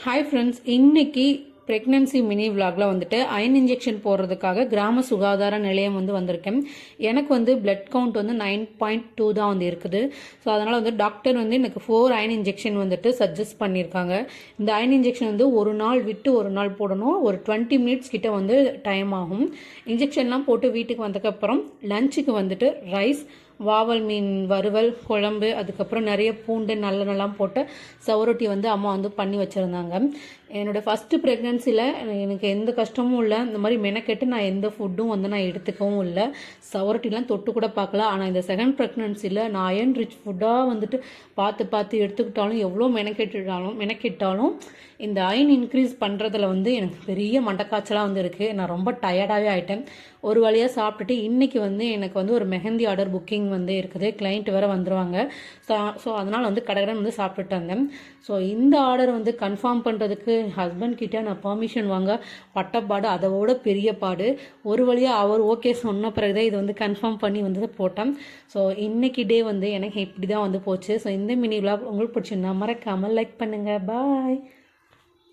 Hi friends, இன்னைக்கு pregnancy mini விலாகில் வந்துட்டு iron injection போடுறதுக்காக கிராம சுகாதார நிலையம் வந்திருக்கேன். எனக்கு பிளட் கவுண்ட் 9.2 தான் இருக்குது. ஸோ அதனால் டாக்டர் எனக்கு 4 அயன் இன்ஜெக்ஷன் சஜஸ்ட் பண்ணியிருக்காங்க. இந்த அயன் இன்ஜெக்ஷன் ஒரு நாள் விட்டு ஒரு நாள் போடணும். ஒரு 20 மினிட்ஸ் கிட்ட டைம் ஆகும். இன்ஜெக்ஷன்லாம் போட்டு வீட்டுக்கு வந்ததுக்கப்புறம் லஞ்சுக்கு ரைஸ், வாவல் மீன் வறுவல், குழம்பு, அதுக்கப்புறம் நிறைய பூண்டு நல்லெண்ணெல்லாம் போட்டு சவரொட்டி அம்மா பண்ணி வச்சுருந்தாங்க. என்னோடய ஃபஸ்ட்டு ப்ரெக்னன்சியில் எனக்கு எந்த கஷ்டமும் இல்லை. இந்த மாதிரி மெனக்கெட்டு நான் எந்த ஃபுட்டும் நான் எடுத்துக்கவும் இல்லை. சவரொட்டிலாம் தொட்டு கூட பார்க்கல. ஆனால் இந்த செகண்ட் ப்ரெக்னன்சியில் நான் அயன் ரிச் ஃபுட்டாக பார்த்து எடுத்துக்கிட்டாலும் எவ்வளோ மெனக்கெட்டாலும் இந்த அயன் இன்க்ரீஸ் பண்ணுறதுல எனக்கு பெரிய மண்டக்காய்ச்சலாக இருக்குது. நான் ரொம்ப டயர்டாகவே ஆகிட்டேன். ஒரு வழியாக சாப்பிட்டுட்டு இன்றைக்கி எனக்கு ஒரு மெஹந்தி ஆர்டர் புக்கிங் இருக்குது. கிளைண்ட் வேறு வந்துடுவாங்க. ஸோ அதனால் கடைக்கடன் சாப்பிட்டுட்டு வந்தேன். ஸோ இந்த ஆர்டர் கன்ஃபார்ம் பண்ணுறதுக்கு ஹஸ்பண்ட் கிட்டே நான் பர்மிஷன் வாங்க பட்டப்பாடு, அதோட பெரிய பாடு. ஒரு வழியாக அவர் ஓகே சொன்ன பிறகு தான் இது கன்ஃபார்ம் பண்ணி போட்டேன். ஸோ இன்னைக்கு டே எனக்கு இப்படி தான் போச்சு. ஸோ இந்த மினி விலாக் உங்களுக்கு பிடிச்சிருந்தா மறக்காமல் லைக் பண்ணுங்கள். பாய்.